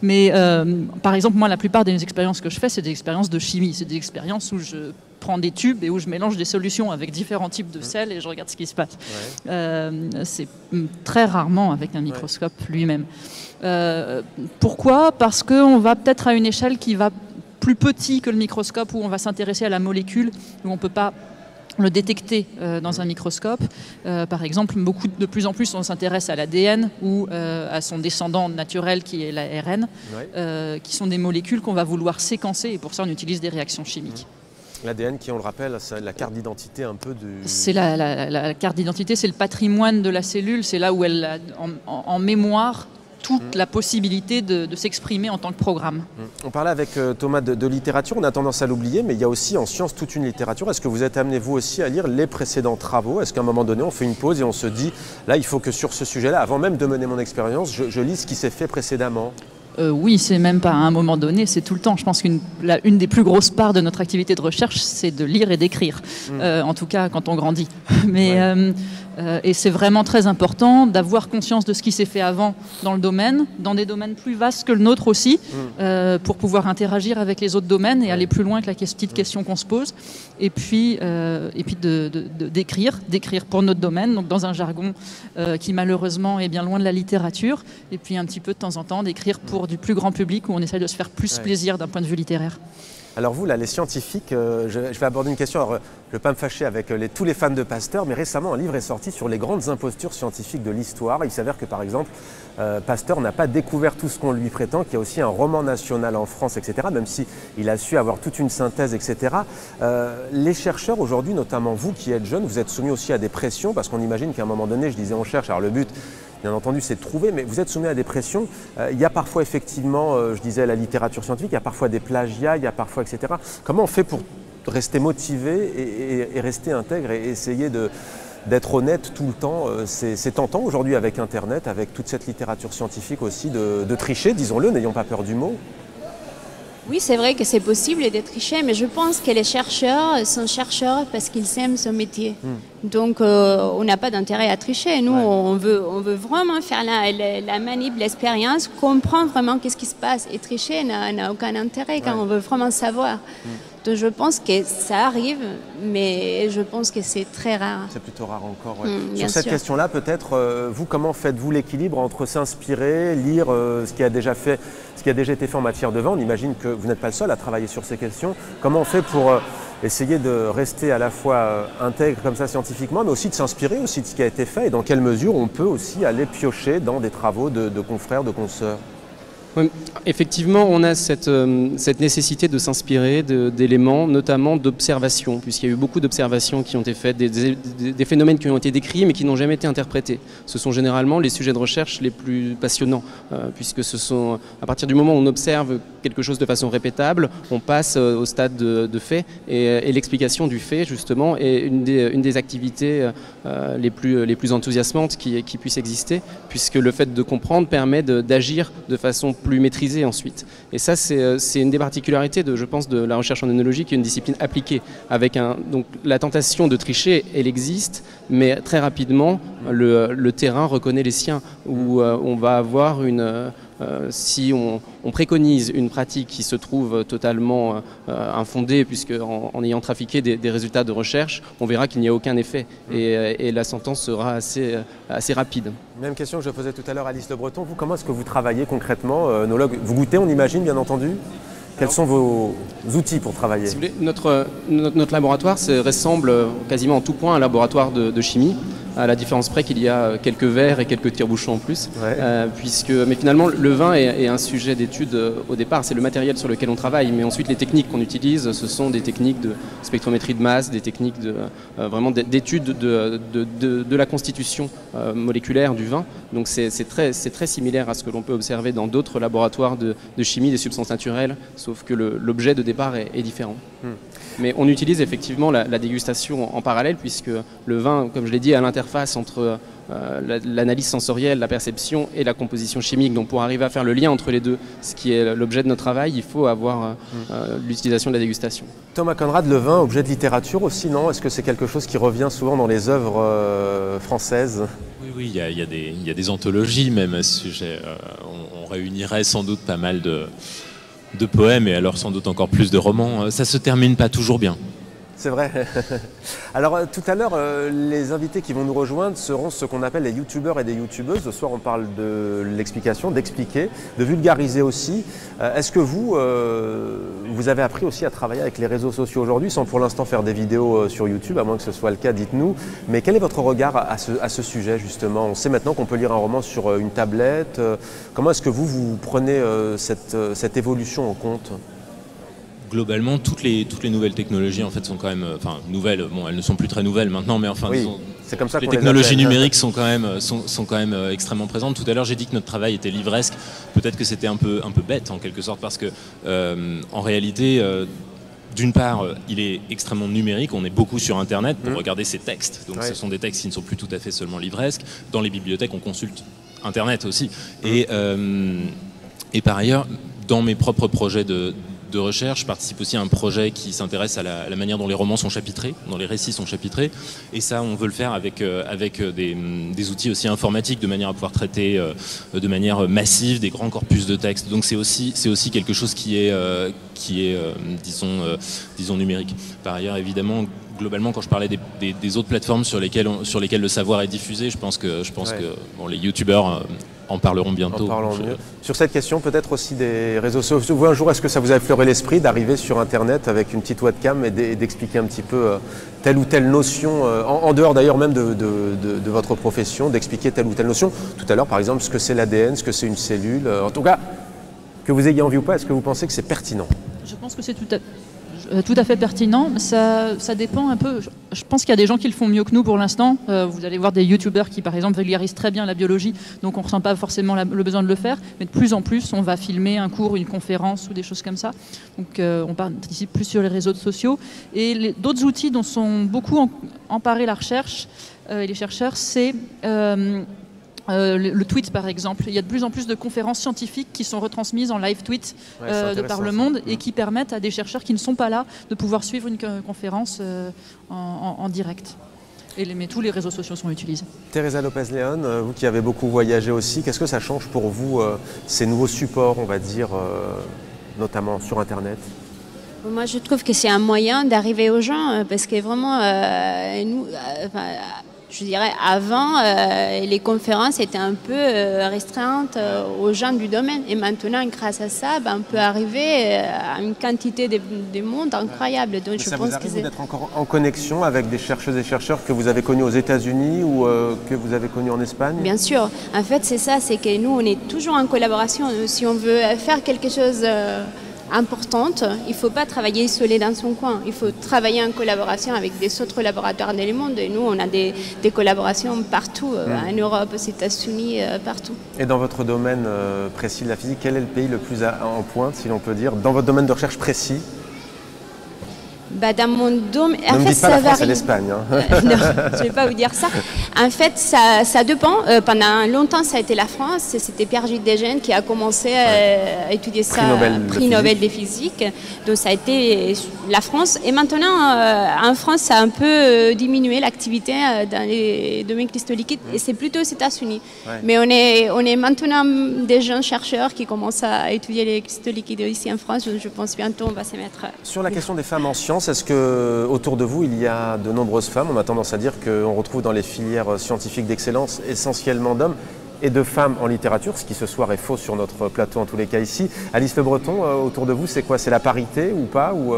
[SPEAKER 4] Mais par exemple, moi, la plupart des expériences que je fais, c'est des expériences de chimie. C'est des expériences où je prends des tubes et où je mélange des solutions avec différents types de sels et je regarde ce qui se passe. C'est très rarement avec un microscope lui-même. Pourquoi? Parce qu'on va peut-être à une échelle qui va plus petit que le microscope, où on va s'intéresser à la molécule, où on ne peut pas le détecter dans un microscope. Par exemple, de plus en plus, on s'intéresse à l'ADN ou à son descendant naturel qui est l'ARN, qui sont des molécules qu'on va vouloir séquencer, et pour ça on utilise des réactions chimiques.
[SPEAKER 1] L'ADN qui, on le rappelle, c'est la carte d'identité un peu du...
[SPEAKER 4] C'est la carte d'identité, c'est le patrimoine de la cellule, c'est là où elle a en mémoire toute la possibilité de s'exprimer en tant que programme.
[SPEAKER 1] On parlait avec Thomas de littérature, on a tendance à l'oublier, mais il y a aussi en sciences toute une littérature. Est-ce que vous êtes amené vous aussi à lire les précédents travaux? Est-ce qu'à un moment donné on fait une pause et on se dit, là il faut que sur ce sujet-là, avant même de mener mon expérience, je lis ce qui s'est fait précédemment?
[SPEAKER 4] Oui, c'est même pas à un moment donné, c'est tout le temps. Je pense qu'une des plus grosses parts de notre activité de recherche, c'est de lire et d'écrire. En tout cas, quand on grandit. Mais et c'est vraiment très important d'avoir conscience de ce qui s'est fait avant dans le domaine, dans des domaines plus vastes que le nôtre aussi, pour pouvoir interagir avec les autres domaines et aller plus loin que la petite question qu'on se pose. Et puis d'écrire pour notre domaine, donc dans un jargon qui malheureusement est bien loin de la littérature. Et puis un petit peu de temps en temps d'écrire pour du plus grand public, où on essaie de se faire plus plaisir d'un point de vue littéraire.
[SPEAKER 1] Alors vous, là, les scientifiques, je vais aborder une question, alors, je ne vais pas me fâcher avec tous les fans de Pasteur, mais récemment un livre est sorti sur les grandes impostures scientifiques de l'histoire. Il s'avère que par exemple, Pasteur n'a pas découvert tout ce qu'on lui prétend, qu'il y a aussi un roman national en France, etc., même s'il a su avoir toute une synthèse, etc. Les chercheurs aujourd'hui, notamment vous qui êtes jeunes, vous êtes soumis aussi à des pressions, parce qu'on imagine qu'à un moment donné, je disais on cherche, alors le but, bien entendu, c'est de trouver, mais vous êtes soumis à des pressions. Il y a parfois effectivement, je disais, la littérature scientifique, il y a parfois des plagiats, il y a parfois, etc. Comment on fait pour rester motivé et rester intègre et essayer d'être honnête tout le temps? C'est tentant aujourd'hui avec Internet, avec toute cette littérature scientifique aussi, de tricher, disons-le, n'ayons pas peur du mot.
[SPEAKER 2] Oui, c'est vrai que c'est possible de tricher, mais je pense que les chercheurs sont chercheurs parce qu'ils aiment ce métier. Donc, on n'a pas d'intérêt à tricher. Nous, on veut vraiment faire la manip, l'expérience, comprendre vraiment qu'est-ce qui se passe. Et tricher n'a aucun intérêt quand on veut vraiment savoir. Donc, je pense que ça arrive, mais je pense que c'est très rare.
[SPEAKER 1] C'est plutôt rare encore. Sur cette question-là, peut-être, vous, comment faites-vous l'équilibre entre s'inspirer, lire ce qui a déjà été fait en matière de vin? On imagine que vous n'êtes pas le seul à travailler sur ces questions. Comment on fait pour essayer de rester à la fois intègre comme ça scientifiquement, mais aussi de s'inspirer aussi de ce qui a été fait, et dans quelle mesure on peut aussi aller piocher dans des travaux de confrères, de consoeurs?
[SPEAKER 3] Oui, effectivement, on a cette nécessité de s'inspirer d'éléments, notamment d'observations, puisqu'il y a eu beaucoup d'observations qui ont été faites, des phénomènes qui ont été décrits mais qui n'ont jamais été interprétés. Ce sont généralement les sujets de recherche les plus passionnants, puisque ce sont, à partir du moment où on observe quelque chose de façon répétable, on passe au stade de fait, et l'explication du fait, justement, est une des activités les plus enthousiasmantes qui puissent exister, puisque le fait de comprendre permet d'agir de façon plus maîtrisé ensuite. Et ça, c'est une des particularités, je pense, de la recherche en œnologie, qui est une discipline appliquée. Donc la tentation de tricher, elle existe, mais très rapidement, le terrain reconnaît les siens, où on va avoir si on préconise une pratique qui se trouve totalement infondée, puisque en ayant trafiqué des résultats de recherche, on verra qu'il n'y a aucun effet et la sentence sera assez rapide.
[SPEAKER 1] Même question que je posais tout à l'heure à Alice Le Breton. Vous, comment est-ce que vous travaillez concrètement, œnologue? Vous goûtez, on imagine, bien entendu. Quels sont vos outils pour travailler?
[SPEAKER 3] Si vous voulez, notre laboratoire ressemble quasiment en tout point à un laboratoire de chimie, à la différence près qu'il y a quelques verres et quelques tire-bouchons en plus. Mais finalement, le vin est un sujet d'étude au départ. C'est le matériel sur lequel on travaille. Mais ensuite, les techniques qu'on utilise, ce sont des techniques de spectrométrie de masse, des techniques vraiment d'étude de la constitution moléculaire du vin. Donc c'est très similaire à ce que l'on peut observer dans d'autres laboratoires de chimie des substances naturelles, sauf que l'objet de départ est différent. Mais on utilise effectivement la dégustation en parallèle, puisque le vin, comme je l'ai dit, est à l'interface entre l'analyse sensorielle, la perception et la composition chimique. Donc pour arriver à faire le lien entre les deux, ce qui est l'objet de notre travail, il faut avoir l'utilisation de la dégustation.
[SPEAKER 1] Thomas Conrad, le vin, objet de littérature aussi, non? Est-ce que c'est quelque chose qui revient souvent dans les œuvres françaises?
[SPEAKER 5] Oui, il y a des anthologies même à ce sujet. On réunirait sans doute pas mal de poèmes et alors sans doute encore plus de romans. Ça se termine pas toujours bien.
[SPEAKER 1] C'est vrai. Alors tout à l'heure, les invités qui vont nous rejoindre seront ce qu'on appelle les youtubeurs et des youtubeuses. Ce soir, on parle de l'explication, d'expliquer, de vulgariser aussi. Est-ce que vous avez appris aussi à travailler avec les réseaux sociaux aujourd'hui, sans pour l'instant faire des vidéos sur YouTube, à moins que ce soit le cas, dites-nous. Mais quel est votre regard à ce sujet, justement? On sait maintenant qu'on peut lire un roman sur une tablette. Comment est-ce que vous prenez cette évolution en compte?
[SPEAKER 5] Globalement, toutes les nouvelles technologies en fait sont quand même, nouvelles. Bon, elles ne sont plus très nouvelles maintenant, mais enfin,
[SPEAKER 1] oui, c'est comme ça
[SPEAKER 5] les technologies numériques sont quand même extrêmement présentes. Tout à l'heure, j'ai dit que notre travail était livresque. Peut-être que c'était un peu bête en quelque sorte, parce que en réalité, d'une part, il est extrêmement numérique. On est beaucoup sur Internet pour regarder ces textes. Donc, ce sont des textes qui ne sont plus tout à fait seulement livresques. Dans les bibliothèques, on consulte Internet aussi. Et par ailleurs, dans mes propres projets de recherche, je participe aussi à un projet qui s'intéresse à la manière dont les romans sont chapitrés, dont les récits sont chapitrés, et ça on veut le faire avec des outils aussi informatiques, de manière à pouvoir traiter de manière massive des grands corpus de textes. Donc c'est aussi quelque chose qui est disons numérique. Par ailleurs, évidemment, globalement, quand je parlais des autres plateformes sur lesquelles le savoir est diffusé, je pense que les youtubeurs en parleront bientôt.
[SPEAKER 1] En parlant mieux. Sur cette question, peut-être aussi des réseaux sociaux. Vous, un jour, est-ce que ça vous a effleuré l'esprit d'arriver sur Internet avec une petite webcam et d'expliquer un petit peu telle ou telle notion, en dehors d'ailleurs même de votre profession, d'expliquer telle ou telle notion? Tout à l'heure, par exemple, ce que c'est l'ADN, ce que c'est une cellule. En tout cas, que vous ayez envie ou pas, est-ce que vous pensez que c'est pertinent?
[SPEAKER 4] Je pense que c'est tout à fait pertinent. Ça dépend un peu. Je pense qu'il y a des gens qui le font mieux que nous pour l'instant. Vous allez voir des youtubeurs qui, par exemple, vulgarisent très bien la biologie, donc on ne ressent pas forcément le besoin de le faire. Mais de plus en plus, on va filmer un cours, une conférence ou des choses comme ça. Donc on participe plus sur les réseaux sociaux. Et d'autres outils dont sont beaucoup emparés la recherche et les chercheurs, c'est le tweet par exemple. Il y a de plus en plus de conférences scientifiques qui sont retransmises en live tweet de par le monde et qui permettent à des chercheurs qui ne sont pas là de pouvoir suivre une conférence en direct. Mais tous les réseaux sociaux sont utilisés.
[SPEAKER 1] Teresa Lopez-León, vous qui avez beaucoup voyagé aussi, qu'est-ce que ça change pour vous, ces nouveaux supports, on va dire, notamment sur Internet?
[SPEAKER 2] Moi, je trouve que c'est un moyen d'arriver aux gens, parce que vraiment, je dirais, avant, les conférences étaient un peu restreintes aux gens du domaine. Et maintenant, grâce à ça, on peut arriver à une quantité de monde incroyable. Donc,
[SPEAKER 1] je pense que d'être encore en connexion avec des chercheuses et chercheurs que vous avez connus aux États-Unis ou que vous avez connus en Espagne?
[SPEAKER 2] Bien sûr. En fait, c'est ça, c'est que nous, on est toujours en collaboration. Si on veut faire quelque chose importante, il ne faut pas travailler isolé dans son coin, il faut travailler en collaboration avec des autres laboratoires dans le monde. Et nous, on a des collaborations partout, en Europe, aux États-Unis, partout.
[SPEAKER 1] Et dans votre domaine précis de la physique, quel est le pays le plus en pointe, si l'on peut dire, dans votre domaine de recherche précis?
[SPEAKER 2] Dans mon domaine,
[SPEAKER 1] ne me dites pas la France et l'Espagne.
[SPEAKER 2] Non, je ne vais pas vous dire ça. En fait, ça dépend. Pendant longtemps, ça a été la France. C'était Pierre-Gilles Desjeunes qui a commencé à étudier ça, prix Nobel de physique. Donc ça a été la France. Et maintenant, en France, ça a un peu diminué l'activité dans les domaines cristaux liquides. Et c'est plutôt aux États-Unis. Ouais. Mais on est maintenant des jeunes chercheurs qui commencent à étudier les cristaux liquides ici en France. Je pense bientôt on va se mettre.
[SPEAKER 1] Sur la question des femmes en sciences, est-ce que autour de vous il y a de nombreuses femmes? On a tendance à dire qu'on retrouve dans les filières scientifiques d'excellence essentiellement d'hommes et de femmes en littérature, ce qui ce soir est faux sur notre plateau en tous les cas ici. Alice Le Breton, autour de vous, c'est quoi? C'est la parité ou pas ou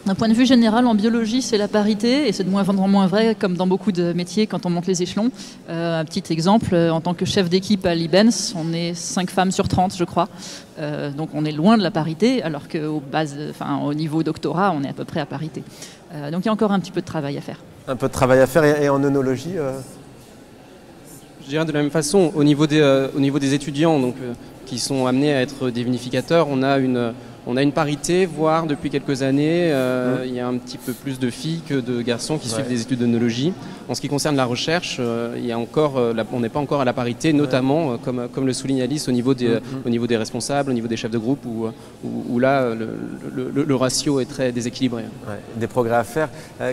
[SPEAKER 4] D'un point de vue général, en biologie, c'est la parité, et c'est de moins en moins vrai, comme dans beaucoup de métiers, quand on monte les échelons. Un petit exemple, en tant que chef d'équipe à l'IBENS, on est 5 femmes sur 30, je crois. Donc on est loin de la parité, alors qu'au niveau doctorat, on est à peu près à parité. Donc il y a encore un petit peu de travail à faire. Un peu de travail à faire,
[SPEAKER 1] et en œnologie
[SPEAKER 3] Je dirais de la même façon, au niveau des étudiants donc, qui sont amenés à être des vinificateurs, on a une parité, voire depuis quelques années, il y a un petit peu plus de filles que de garçons qui suivent des études d'œnologie. En ce qui concerne la recherche, on n'est pas encore à la parité, notamment, comme le souligne Alice, au niveau des responsables, au niveau des chefs de groupe, où là, le ratio est très déséquilibré.
[SPEAKER 1] Ouais, des progrès à faire.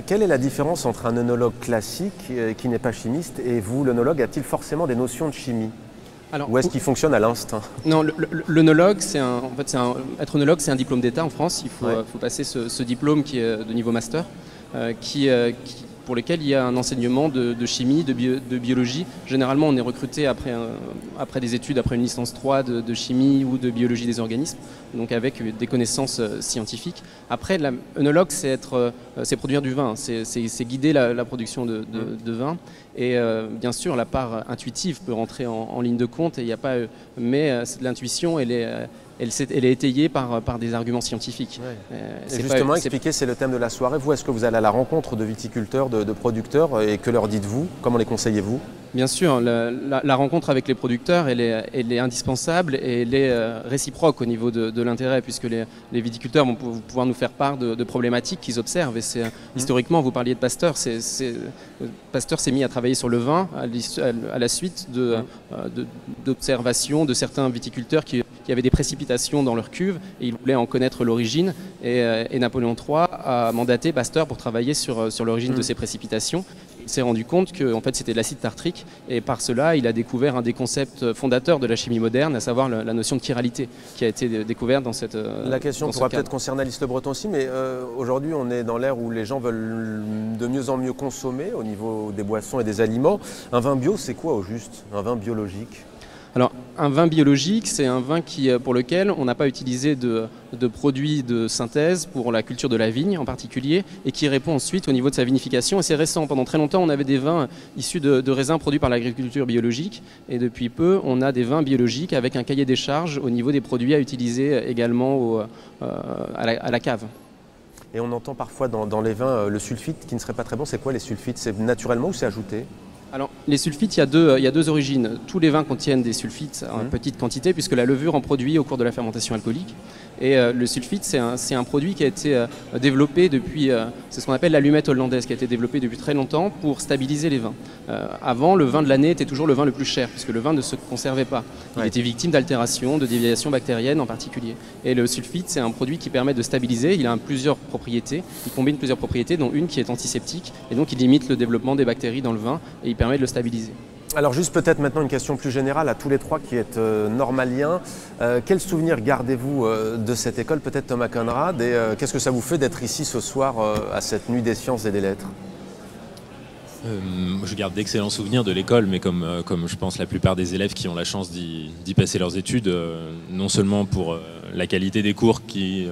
[SPEAKER 1] Quelle est la différence entre un œnologue classique qui n'est pas chimiste et vous, l'œnologue, a-t-il forcément des notions de chimie ? Ou est-ce qu'il fonctionne à l'instinct?
[SPEAKER 3] Non, l'œnologue, être œnologue, c'est un diplôme d'État en France. Il faut passer ce diplôme qui est de niveau master, pour lequel il y a un enseignement de chimie, de biologie. Généralement, on est recruté après des études, après une licence 3 de chimie ou de biologie des organismes, donc avec des connaissances scientifiques. Après, l'œnologue, c'est produire du vin, c'est guider la production de vin. Et bien sûr, la part intuitive peut rentrer en ligne de compte, et il n'y a pas, mais l'intuition, elle est étayée par des arguments scientifiques.
[SPEAKER 1] Ouais. Et justement, expliquer, c'est le thème de la soirée. Vous, est-ce que vous allez à la rencontre de viticulteurs, de producteurs, et que leur dites-vous? Comment les conseillez-vous?
[SPEAKER 3] Bien sûr, la rencontre avec les producteurs, elle est indispensable, et elle est réciproque au niveau de l'intérêt, puisque les viticulteurs vont pouvoir nous faire part de problématiques qu'ils observent. Et historiquement, vous parliez de Pasteur, Pasteur s'est mis à travailler sur le vin à la suite d'observations de certains viticulteurs qui avaient des précipitations dans leur cuve, et ils voulaient en connaître l'origine, et Napoléon III a mandaté Pasteur pour travailler sur l'origine de ces précipitations. Il s'est rendu compte que en fait, c'était de l'acide tartrique, et par cela il a découvert un des concepts fondateurs de la chimie moderne, à savoir la notion de chiralité, qui a été découverte dans cette
[SPEAKER 1] La question pourra peut-être concerner Alice Le Breton aussi, mais aujourd'hui on est dans l'ère où les gens veulent de mieux en mieux consommer au niveau des boissons et des aliments. Un vin bio, c'est quoi au juste? Un vin biologique?
[SPEAKER 3] Alors, un vin biologique, c'est un vin pour lequel on n'a pas utilisé de produits de synthèse pour la culture de la vigne en particulier, et qui répond ensuite au niveau de sa vinification. Et c'est récent. Pendant très longtemps, on avait des vins issus de raisins produits par l'agriculture biologique, et depuis peu, on a des vins biologiques avec un cahier des charges au niveau des produits à utiliser également à la cave.
[SPEAKER 1] Et on entend parfois dans les vins le sulfite qui ne serait pas très bon. C'est quoi les sulfites? C'est naturellement ou c'est ajouté?
[SPEAKER 3] Alors, les sulfites, il y a deux origines. Tous les vins contiennent des sulfites en petite quantité, puisque la levure en produit au cours de la fermentation alcoolique. Et le sulfite, c'est un produit qui a été développé depuis, c'est ce qu'on appelle l'allumette hollandaise, qui a été développé depuis très longtemps pour stabiliser les vins. Avant, le vin de l'année était toujours le vin le plus cher, puisque le vin ne se conservait pas. Il était victime d'altérations, de déviations bactériennes en particulier. Et le sulfite, c'est un produit qui permet de stabiliser. Il a plusieurs propriétés. Il combine plusieurs propriétés, dont une qui est antiseptique, et donc il limite le développement des bactéries dans le vin, et il permet de le stabiliser.
[SPEAKER 1] Alors juste peut-être maintenant une question plus générale à tous les trois qui êtes normaliens. Quel souvenir gardez-vous de cette école, peut-être Thomas Conrad, et qu'est-ce que ça vous fait d'être ici ce soir à cette nuit des sciences et des lettres?
[SPEAKER 5] Je garde d'excellents souvenirs de l'école, mais comme je pense la plupart des élèves qui ont la chance d'y passer leurs études, non seulement pour la qualité des cours qui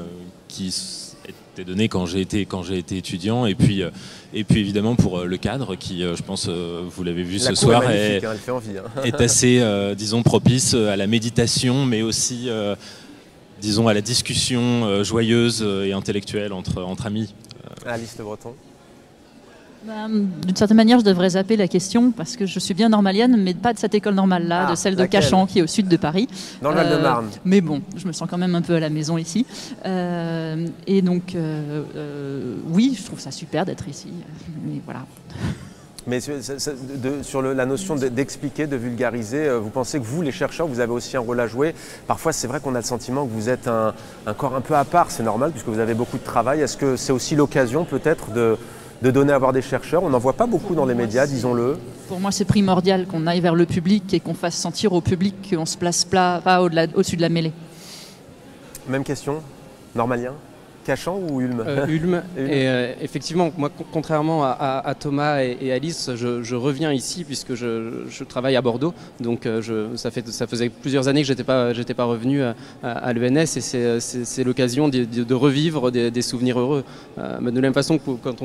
[SPEAKER 5] étaient donnés quand j'ai été étudiant, et puis évidemment pour le cadre qui, je pense, vous l'avez vu ce soir,
[SPEAKER 1] est envie, hein.
[SPEAKER 5] est assez, disons, propice à la méditation, mais aussi, disons, à la discussion joyeuse et intellectuelle entre amis.
[SPEAKER 1] Alice Le Breton.
[SPEAKER 4] D'une certaine manière, je devrais zapper la question parce que je suis bien normalienne, mais pas de cette école normale-là, de celle de Cachan, qui est au sud de Paris.
[SPEAKER 1] Dans le Val-de-Marne.
[SPEAKER 4] Mais bon, je me sens quand même un peu à la maison ici. Et donc, oui, je trouve ça super d'être ici. Mais voilà.
[SPEAKER 1] Mais sur la notion d'expliquer, de vulgariser, vous pensez que vous, les chercheurs, vous avez aussi un rôle à jouer? Parfois, c'est vrai qu'on a le sentiment que vous êtes un corps un peu à part, c'est normal, puisque vous avez beaucoup de travail. Est-ce que c'est aussi l'occasion, peut-être, de donner à voir des chercheurs? On n'en voit pas beaucoup dans les médias, disons-le.
[SPEAKER 4] Pour moi, c'est primordial qu'on aille vers le public et qu'on fasse sentir au public qu'on se place pas au-dessus de la mêlée.
[SPEAKER 1] Même question, normalien? Cachan ou Ulm?
[SPEAKER 3] Ulm. Et effectivement, moi, contrairement à Thomas et Alice, je reviens ici puisque je travaille à Bordeaux. Donc ça faisait plusieurs années que j'étais pas revenu à l'ENS et c'est l'occasion de revivre des souvenirs heureux. De la même façon que quand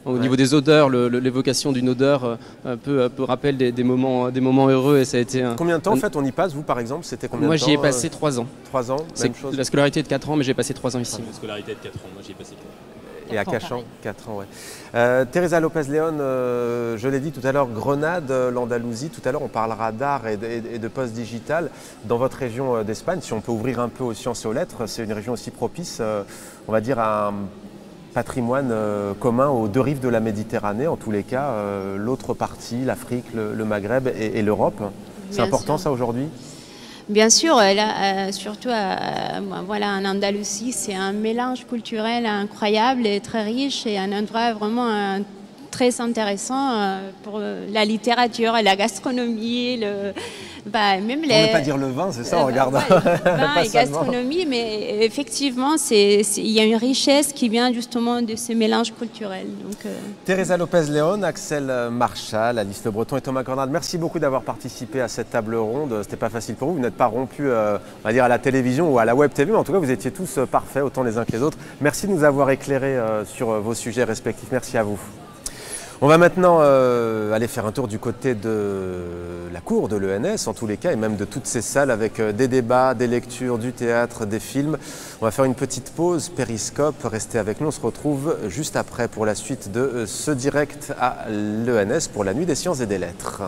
[SPEAKER 3] au niveau des odeurs, l'évocation d'une odeur peut rappeler des moments heureux. Et ça a été
[SPEAKER 1] combien de temps en fait on y passe, vous par exemple? C'était combien
[SPEAKER 3] moi,
[SPEAKER 1] de temps?
[SPEAKER 3] Moi j'y ai passé 3 ans.
[SPEAKER 1] 3 ans, même chose.
[SPEAKER 3] La scolarité est de 4 ans, mais j'ai passé 3 ans ici.
[SPEAKER 5] La scolarité est de 4 ans, moi j'y ai passé 4 ans.
[SPEAKER 1] Et à Cachan, 4 ans, ouais. Teresa Lopez-Léon, je l'ai dit tout à l'heure, Grenade, l'Andalousie, tout à l'heure on parlera d'art et de post-digital. Dans votre région d'Espagne, si on peut ouvrir un peu aux sciences et aux lettres, c'est une région aussi propice, on va dire, à un patrimoine commun aux deux rives de la Méditerranée, en tous les cas, l'autre partie, l'Afrique, le Maghreb et l'Europe. C'est important ça aujourd'hui?
[SPEAKER 2] Bien sûr, surtout voilà, en Andalousie, c'est un mélange culturel incroyable et très riche et un endroit vraiment très intéressant pour la littérature, la gastronomie, même les...
[SPEAKER 1] On ne pas dire le vin, c'est ça, on regarde.
[SPEAKER 2] Vin et gastronomie, mais effectivement, il y a une richesse qui vient justement de ce mélange culturel.
[SPEAKER 1] Teresa Lopez-Léon, Axel Marchal, Alice Le Breton et Thomas Grenade, merci beaucoup d'avoir participé à cette table ronde. C'était pas facile pour vous, vous n'êtes pas rompus on va dire à la télévision ou à la web TV, mais en tout cas vous étiez tous parfaits, autant les uns que les autres. Merci de nous avoir éclairés sur vos sujets respectifs. Merci à vous. On va maintenant aller faire un tour du côté de la cour de l'ENS, en tous les cas, et même de toutes ces salles avec des débats, des lectures, du théâtre, des films. On va faire une petite pause, périscope, restez avec nous, on se retrouve juste après pour la suite de ce direct à l'ENS pour la Nuit des Sciences et des Lettres.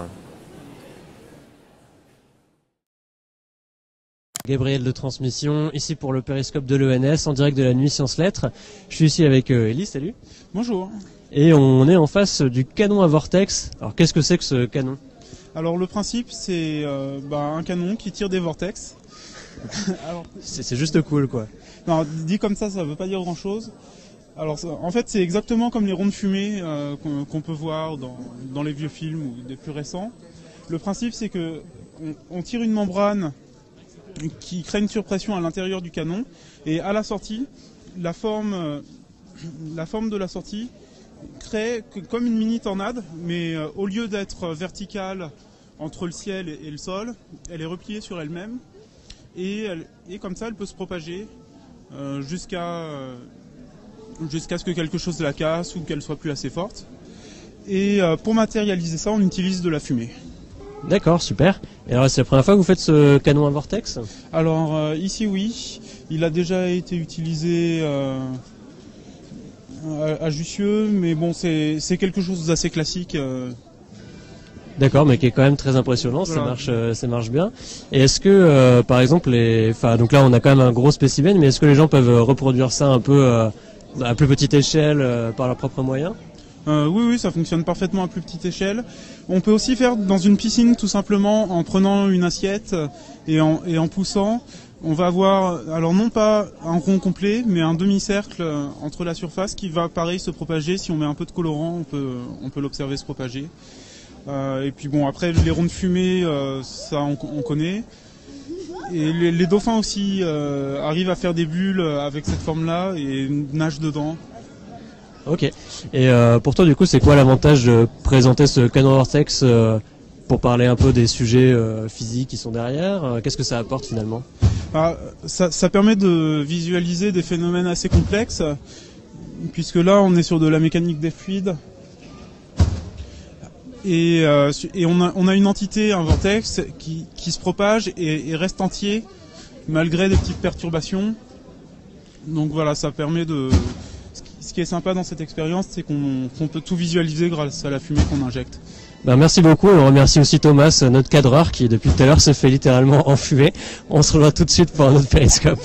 [SPEAKER 6] Gabriel de Transmission, ici pour le périscope de l'ENS, en direct de la Nuit Sciences Lettres. Je suis ici avec Elise, salut.
[SPEAKER 7] Bonjour.
[SPEAKER 6] Et on est en face du canon à vortex. Alors qu'est-ce que c'est que ce canon?
[SPEAKER 7] Alors le principe c'est un canon qui tire des vortex.
[SPEAKER 6] C'est juste cool quoi.
[SPEAKER 7] Non, dit comme ça veut pas dire grand chose. Alors en fait c'est exactement comme les ronds de fumée qu'on peut voir dans les vieux films ou des plus récents. Le principe c'est que on tire une membrane qui crée une surpression à l'intérieur du canon et à la sortie, la forme de la sortie crée comme une mini tornade, mais au lieu d'être verticale entre le ciel et le sol, elle est repliée sur elle-même et comme ça elle peut se propager jusqu'à ce que quelque chose la casse ou qu'elle soit plus assez forte. Et pour matérialiser ça, on utilise de la fumée.
[SPEAKER 6] D'accord, super. Et alors c'est la première fois que vous faites ce canon à vortex?
[SPEAKER 7] Alors ici oui, il a déjà été utilisé à Jussieu, mais bon c'est quelque chose d'assez classique.
[SPEAKER 6] D'accord, mais qui est quand même très impressionnant, voilà. Ça marche bien. Et est-ce que par exemple donc là on a quand même un gros spécimen, mais est-ce que les gens peuvent reproduire ça un peu à plus petite échelle par leurs propres moyens?
[SPEAKER 7] Oui, ça fonctionne parfaitement à plus petite échelle. On peut aussi faire dans une piscine tout simplement en prenant une assiette et en poussant. On va avoir, alors non pas un rond complet, mais un demi-cercle entre la surface qui va pareil se propager. Si on met un peu de colorant, on peut l'observer se propager. Et puis bon, après les ronds de fumée, ça on connaît. Et les dauphins aussi arrivent à faire des bulles avec cette forme-là et nagent dedans.
[SPEAKER 6] Ok. Et pour toi, du coup, c'est quoi l'avantage de présenter ce canon vortex pour parler un peu des sujets physiques qui sont derrière? Qu'est-ce que ça apporte finalement?
[SPEAKER 7] Ça permet de visualiser des phénomènes assez complexes, puisque là, on est sur de la mécanique des fluides. Et on a une entité, un vortex, qui se propage et reste entier, malgré des petites perturbations. Donc voilà, ça permet ce qui est sympa dans cette expérience, c'est qu'on peut tout visualiser grâce à la fumée qu'on injecte.
[SPEAKER 6] Ben, merci beaucoup, et on remercie aussi Thomas, notre cadreur, qui depuis tout à l'heure se fait littéralement enfumer. On se revoit tout de suite pour un autre périscope.